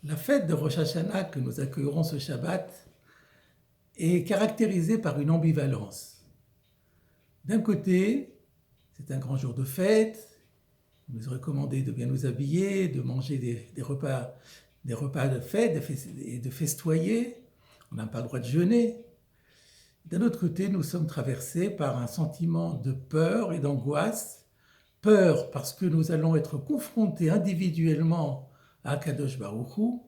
La fête de Rosh Hashanah que nous accueillerons ce Shabbat est caractérisée par une ambivalence. D'un côté, c'est un grand jour de fête, il nous est recommandé de bien nous habiller, de manger des repas de fête et de festoyer. On n'a pas le droit de jeûner. D'un autre côté, nous sommes traversés par un sentiment de peur et d'angoisse. Peur parce que nous allons être confrontés individuellement à Akadosh Baruch Hu,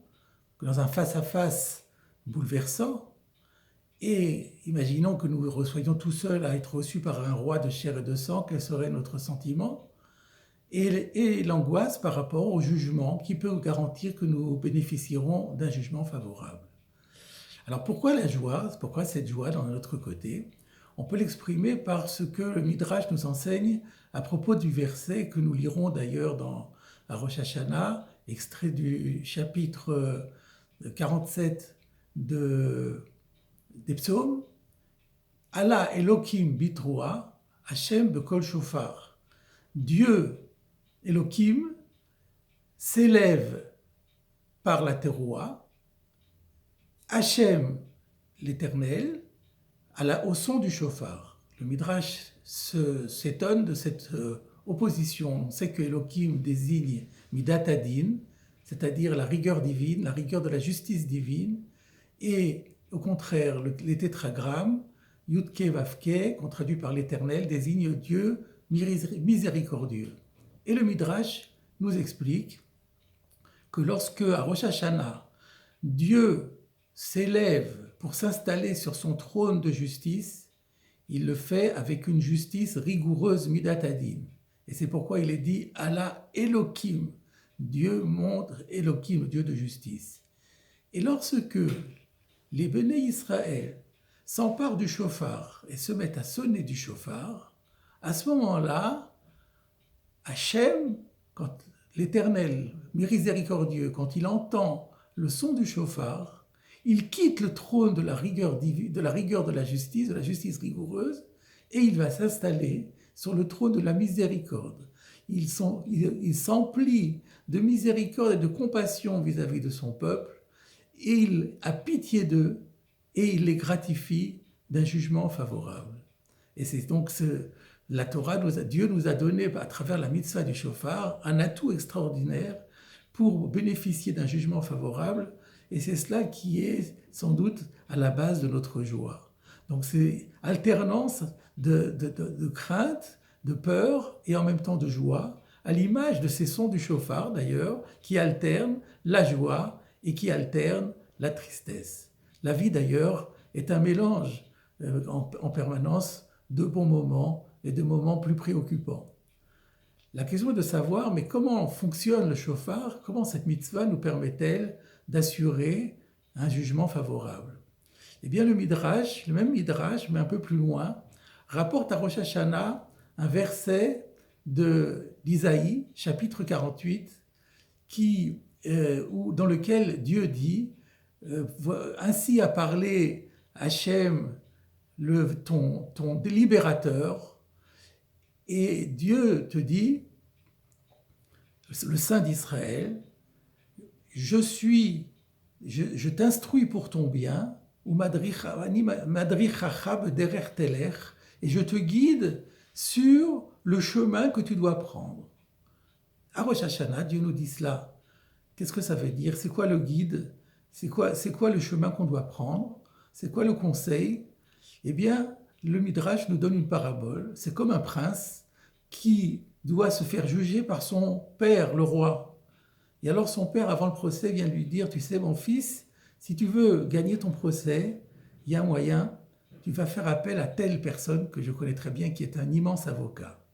dans un face-à-face bouleversant. Et imaginons que nous soyons tout seuls à être reçus par un roi de chair et de sang, quel serait notre sentiment? Et l'angoisse par rapport au jugement qui peut garantir que nous bénéficierons d'un jugement favorable. Alors pourquoi la joie? Pourquoi cette joie dans notre côté? On peut l'exprimer par ce que le Midrash nous enseigne à propos du verset que nous lirons d'ailleurs à Rosh Hashanah, extrait du chapitre 47 des psaumes. Allah Elohim bitroa, Hashem bekol shofar. Dieu Elohim s'élève par la teroua, Hashem l'Éternel au son du chauffard. Le Midrash s'étonne de cette opposition. On sait que Elohim désigne Midat Hadin, c'est-à-dire la rigueur divine, la rigueur de la justice divine, et au contraire, les tétragrammes, Yudke Vavke, qu'on traduit par l'Éternel, désigne Dieu miséricordieux. Et le Midrash nous explique que lorsque, à Rosh Hashanah, Dieu s'élève pour s'installer sur son trône de justice, il le fait avec une justice rigoureuse Midat Hadin. Et c'est pourquoi il est dit Allah Elohim, Dieu montre Elohim, Dieu de justice. Et lorsque les Béné Israël s'emparent du chauffard et se mettent à sonner du chauffard, à ce moment-là, Hachem, quand l'Éternel miséricordieux, quand il entend le son du chauffard, il quitte le trône de la rigueur de la justice rigoureuse, et il va s'installer sur le trône de la miséricorde. Il s'emplit de miséricorde et de compassion vis-à-vis de son peuple, et il a pitié d'eux, et il les gratifie d'un jugement favorable. Et c'est donc la Torah, Dieu nous a donné à travers la mitzvah du shofar un atout extraordinaire pour bénéficier d'un jugement favorable, et c'est cela qui est sans doute à la base de notre joie. Donc c'est alternance de crainte, de peur et en même temps de joie, à l'image de ces sons du shofar d'ailleurs, qui alternent la joie et qui alternent la tristesse. La vie d'ailleurs est un mélange en permanence de bons moments et de moments plus préoccupants. La question est de savoir, mais comment fonctionne le shofar? Comment cette mitzvah nous permet-elle d'assurer un jugement favorable? Eh bien, le même Midrash, mais un peu plus loin, rapporte à Rosh Hashanah un verset d'Isaïe, chapitre 48, dans lequel Dieu dit ainsi a parlé Hachem, ton libérateur, et Dieu te dit, le Saint d'Israël, je t'instruis pour ton bien, et je te guide sur le chemin que tu dois prendre. À Rosh Hashanah, Dieu nous dit cela. Qu'est-ce que ça veut dire? C'est quoi le guide? C'est quoi le chemin qu'on doit prendre? C'est quoi le conseil? Eh bien, le Midrash nous donne une parabole. C'est comme un prince qui doit se faire juger par son père, le roi. Et alors son père, avant le procès, vient lui dire, tu sais mon fils, si tu veux gagner ton procès, il y a un moyen, tu vas faire appel à telle personne que je connais très bien, qui est un immense avocat.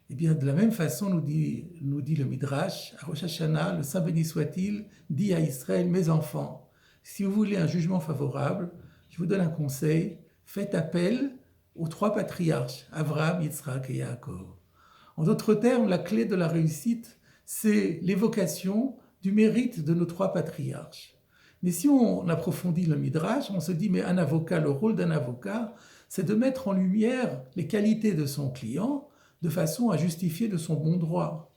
Eh bien, de la même façon, nous dit le Midrash, à Rosh Hashanah, le Saint béni soit-il, dit à Israël, mes enfants, si vous voulez un jugement favorable, je vous donne un conseil, faites appel aux trois patriarches, Abraham, Yitzhak et Yaakov. En d'autres termes, la clé de la réussite, c'est l'évocation du mérite de nos trois patriarches. Mais si on approfondit le Midrash, on se dit, mais un avocat, le rôle d'un avocat, c'est de mettre en lumière les qualités de son client, de façon à justifier de son bon droit.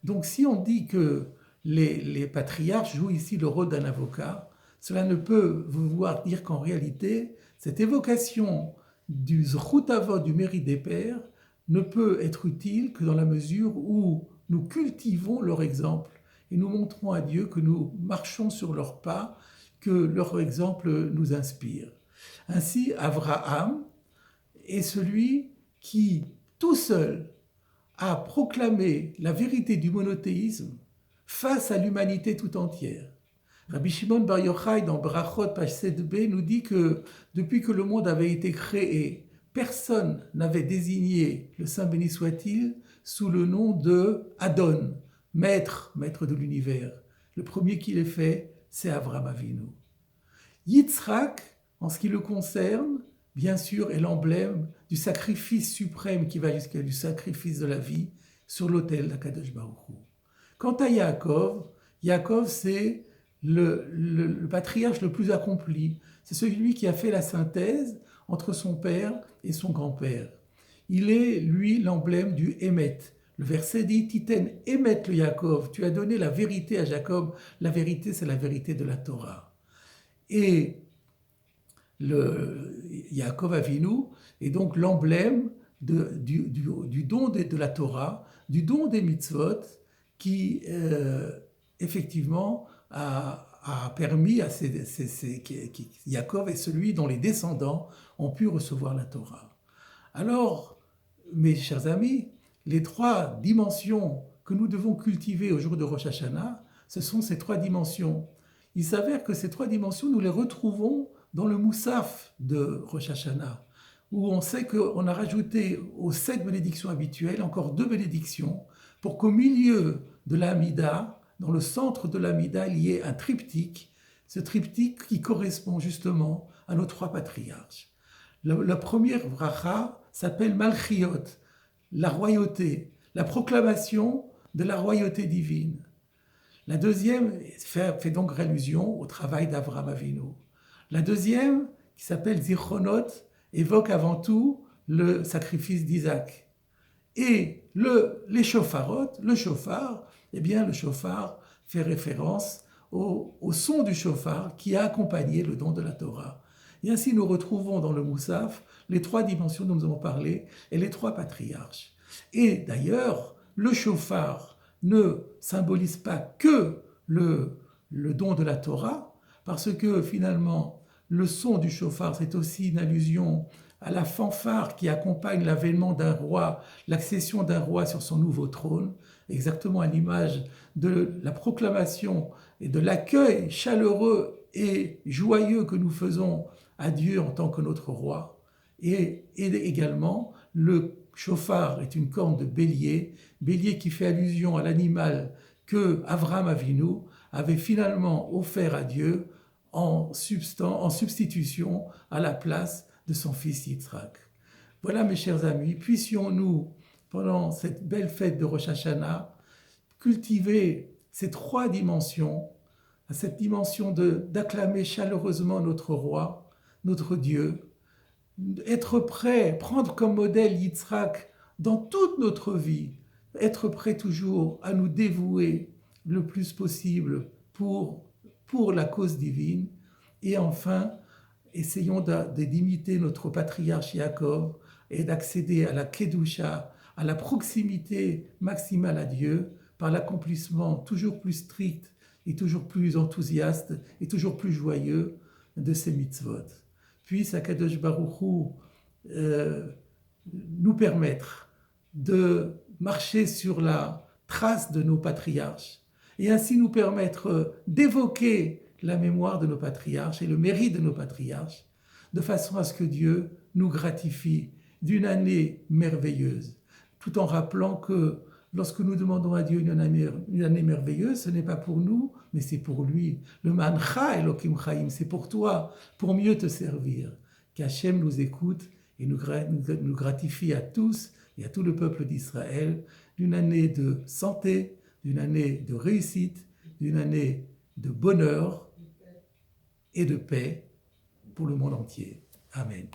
Donc si on dit que les patriarches jouent ici le rôle d'un avocat. Cela ne peut vouloir dire qu'en réalité, cette évocation du zchut avot, du mérite des pères, ne peut être utile que dans la mesure où nous cultivons leur exemple et nous montrons à Dieu que nous marchons sur leurs pas, que leur exemple nous inspire. Ainsi, Abraham est celui qui, tout seul, a proclamé la vérité du monothéisme face à l'humanité tout entière. Rabbi Shimon Bar Yochai, dans Brachot, page 7b, nous dit que depuis que le monde avait été créé, personne n'avait désigné le Saint béni soit-il sous le nom de Adon, maître de l'univers. Le premier qui l'ait fait, c'est Avraham Avinu. Yitzhak, en ce qui le concerne, bien sûr, est l'emblème du sacrifice suprême qui va jusqu'à du sacrifice de la vie sur l'autel d'Akadosh Baruch Hu. Quant à Yaakov, c'est le patriarche le plus accompli. C'est celui qui a fait la synthèse entre son père et son grand-père. Il est, lui, l'emblème du Emet. Le verset dit « Titen Emet le Yaakov » tu as donné la vérité à Jacob. La vérité, c'est la vérité de la Torah. Et le Yaakov Avinu est donc l'emblème du don de la Torah, du don des mitzvot, qui effectivement a permis à Yaakov est celui dont les descendants ont pu recevoir la Torah. Alors, mes chers amis, les trois dimensions que nous devons cultiver au jour de Rosh Hashanah, ce sont ces trois dimensions. Il s'avère que ces trois dimensions, nous les retrouvons dans le Moussaf de Rosh Hashanah, où on sait qu'on a rajouté aux 7 bénédictions habituelles encore 2 bénédictions pour qu'au milieu de l'Amida, dans le centre de l'Amida, il y ait un triptyque, ce triptyque qui correspond justement à nos trois patriarches. La première bracha s'appelle Malchiot, la royauté, la proclamation de la royauté divine. La deuxième fait donc allusion au travail d'Avraham Avinu. La deuxième, qui s'appelle Zichronot, évoque avant tout le sacrifice d'Isaac. Et les shofarot, le shofar, le shofar fait référence au son du shofar qui a accompagné le don de la Torah. Et ainsi nous retrouvons dans le Moussaf les trois dimensions dont nous avons parlé et les trois patriarches. Et d'ailleurs, le shofar ne symbolise pas que le don de la Torah, parce que finalement, le son du shofar, c'est aussi une allusion à la fanfare qui accompagne l'avènement d'un roi, l'accession d'un roi sur son nouveau trône, exactement à l'image de la proclamation et de l'accueil chaleureux et joyeux que nous faisons à Dieu en tant que notre roi. Et également, le shofar est une corne de bélier qui fait allusion à l'animal que Avraham Avinu avait finalement offert à Dieu en substitution à la place de son fils Yitzhak. Voilà, mes chers amis, puissions-nous, pendant cette belle fête de Rosh Hashanah, cultiver ces trois dimensions, cette dimension d'acclamer chaleureusement notre roi, notre Dieu, être prêt, prendre comme modèle Yitzhak dans toute notre vie, être prêt toujours à nous dévouer le plus possible pour la cause divine. Et enfin, essayons d'imiter notre patriarche Yaakov et d'accéder à la Kedusha, à la proximité maximale à Dieu, par l'accomplissement toujours plus strict et toujours plus enthousiaste et toujours plus joyeux de ces mitzvot. Puisse Akadosh Baruch Hu nous permettre de marcher sur la trace de nos patriarches et ainsi nous permettre d'évoquer la mémoire de nos patriarches et le mérite de nos patriarches, de façon à ce que Dieu nous gratifie d'une année merveilleuse, tout en rappelant que lorsque nous demandons à Dieu une année merveilleuse, ce n'est pas pour nous, mais c'est pour lui. Le mancha Elokim Chaim, c'est pour toi, pour mieux te servir. Qu'Hachem nous écoute et nous gratifie à tous et à tout le peuple d'Israël d'une année de santé, d'une année de réussite, d'une année de bonheur et de paix pour le monde entier. Amen.